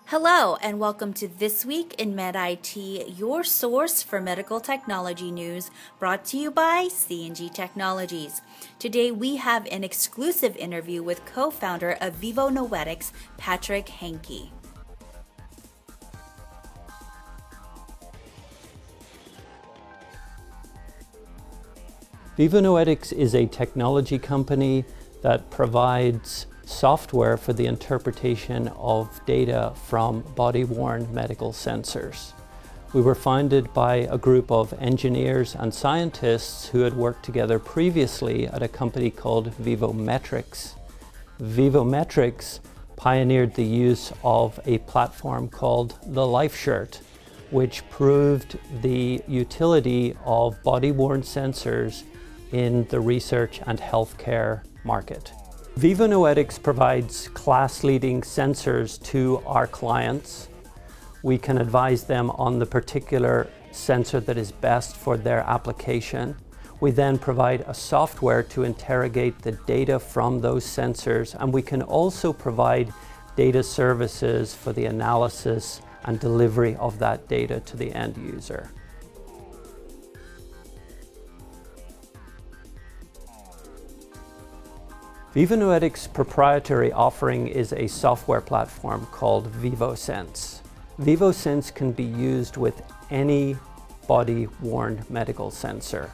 Hello, and welcome to This Week in MedIT, your source for medical technology news, brought to you by C&G Technologies. Today we have an exclusive interview with co-founder of Vivonoetics, Patrick Hankey. Vivonoetics is a technology company that provides software for the interpretation of data from body-worn medical sensors. We were founded by a group of engineers and scientists who had worked together previously at a company called Vivonoetics. Vivonoetics pioneered the use of a platform called the LifeShirt, which proved the utility of body-worn sensors in the research and healthcare market. Vivonoetics provides class-leading sensors to our clients. We can advise them on the particular sensor that is best for their application. We then provide a software to interrogate the data from those sensors, and we can also provide data services for the analysis and delivery of that data to the end user. Vivonoetics' proprietary offering is a software platform called VivoSense. VivoSense can be used with any body-worn medical sensor,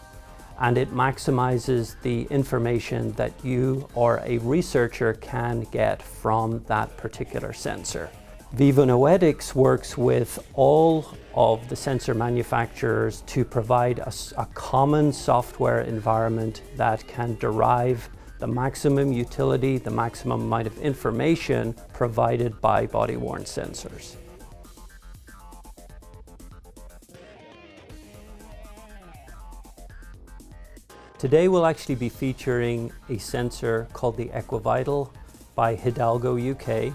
and it maximizes the information that you or a researcher can get from that particular sensor. Vivonoetics works with all of the sensor manufacturers to provide a common software environment that can derive the maximum utility, the maximum amount of information provided by body-worn sensors. Today we'll actually be featuring a sensor called the Equivital by Hidalgo UK.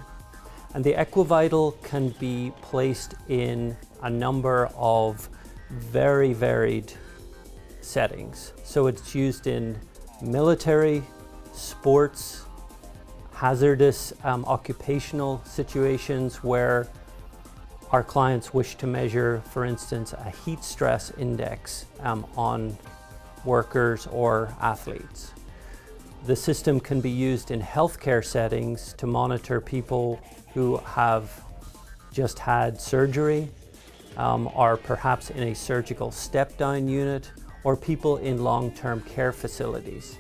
And the Equivital can be placed in a number of very varied settings. So it's used in military, sports, hazardous occupational situations where our clients wish to measure, for instance, a heat stress index on workers or athletes. The system can be used in healthcare settings to monitor people who have just had surgery, or perhaps in a surgical step-down unit, or people in long-term care facilities.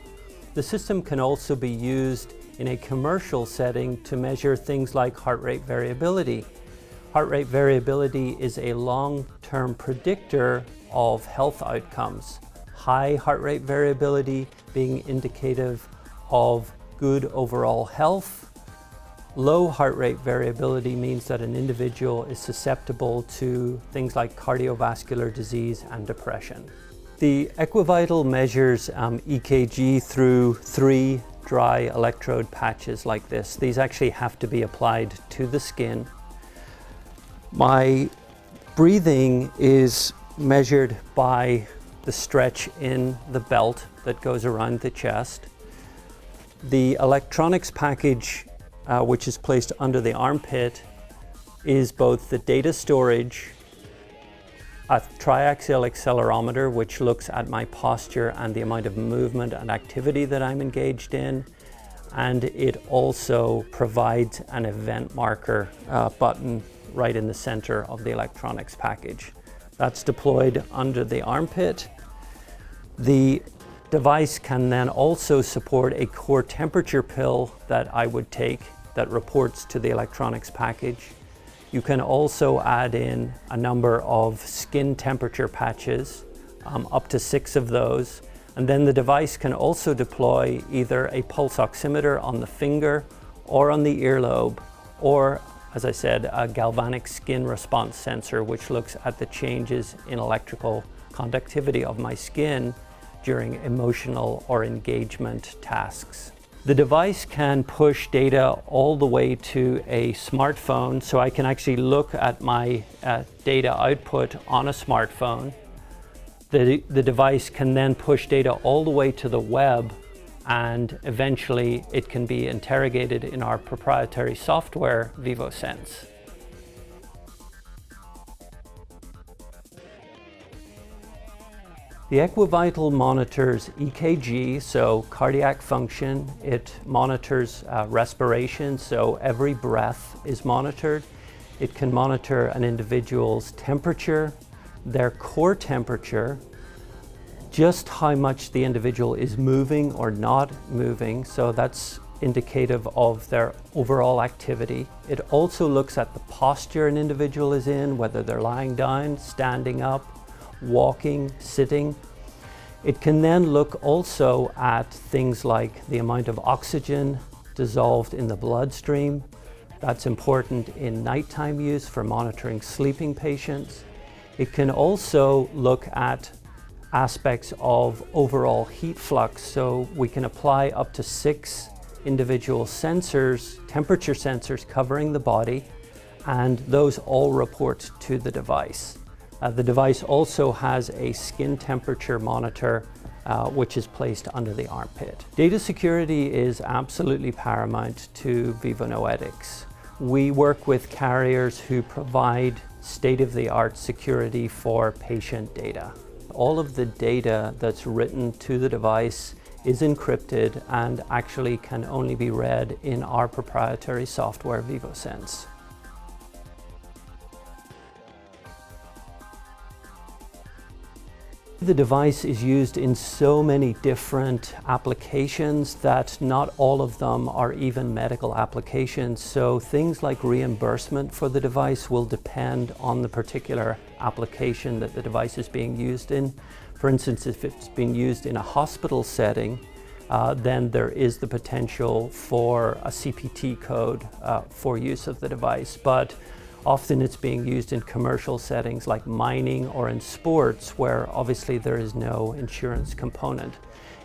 The system can also be used in a commercial setting to measure things like heart rate variability. Heart rate variability is a long-term predictor of health outcomes. High heart rate variability being indicative of good overall health. Low heart rate variability means that an individual is susceptible to things like cardiovascular disease and depression. The Equivital measures EKG through 3 dry electrode patches like this. These actually have to be applied to the skin. My breathing is measured by the stretch in the belt that goes around the chest. The electronics package, which is placed under the armpit, is both the data storage, a triaxial accelerometer, which looks at my posture and the amount of movement and activity that I'm engaged in, and it also provides an event marker button right in the center of the electronics package. That's deployed under the armpit. The device can then also support a core temperature pill that I would take that reports to the electronics package. You can also add in a number of skin temperature patches, up to 6 of those. And then the device can also deploy either a pulse oximeter on the finger or on the earlobe, or, as I said, a galvanic skin response sensor, which looks at the changes in electrical conductivity of my skin during emotional or engagement tasks. The device can push data all the way to a smartphone, so I can actually look at my data output on a smartphone. The device can then push data all the way to the web, and eventually it can be interrogated in our proprietary software, VivoSense. The Equivital monitors EKG, so cardiac function. It monitors respiration, so every breath is monitored. It can monitor an individual's temperature, their core temperature, just how much the individual is moving or not moving, so that's indicative of their overall activity. It also looks at the posture an individual is in, whether they're lying down, standing up, walking, sitting. It can then look also at things like the amount of oxygen dissolved in the bloodstream. That's important in nighttime use for monitoring sleeping patients. It can also look at aspects of overall heat flux, so we can apply up to 6 individual sensors, temperature sensors covering the body, and those all report to the device. The device also has a skin temperature monitor which is placed under the armpit. Data security is absolutely paramount to Vivonoetics. We work with carriers who provide state-of-the-art security for patient data. All of the data that's written to the device is encrypted and actually can only be read in our proprietary software, VivoSense. The device is used in so many different applications that not all of them are even medical applications. So things like reimbursement for the device will depend on the particular application that the device is being used in. For instance, if it's being used in a hospital setting, then there is the potential for a CPT code for use of the device. But often it's being used in commercial settings like mining or in sports, where obviously there is no insurance component.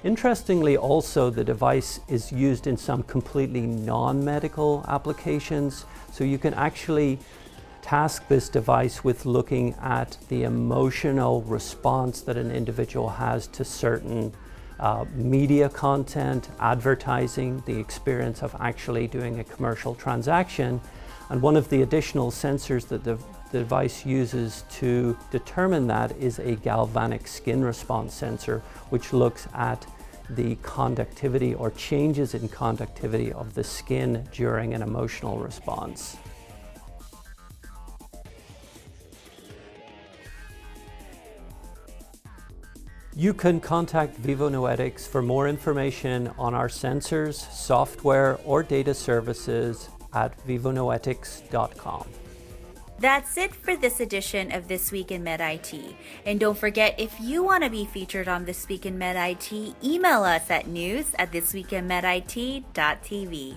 Interestingly, also, the device is used in some completely non-medical applications. So you can actually task this device with looking at the emotional response that an individual has to certain media content, advertising, the experience of actually doing a commercial transaction. And one of the additional sensors that the device uses to determine that is a galvanic skin response sensor, which looks at the conductivity or changes in conductivity of the skin during an emotional response. You can contact Vivonoetics for more information on our sensors, software, or data services at vivonoetics.com. That's it for this edition of This Week in MedIT. And don't forget, if you want to be featured on This Week in MedIT, email us at news@thisweekinmedit.tv.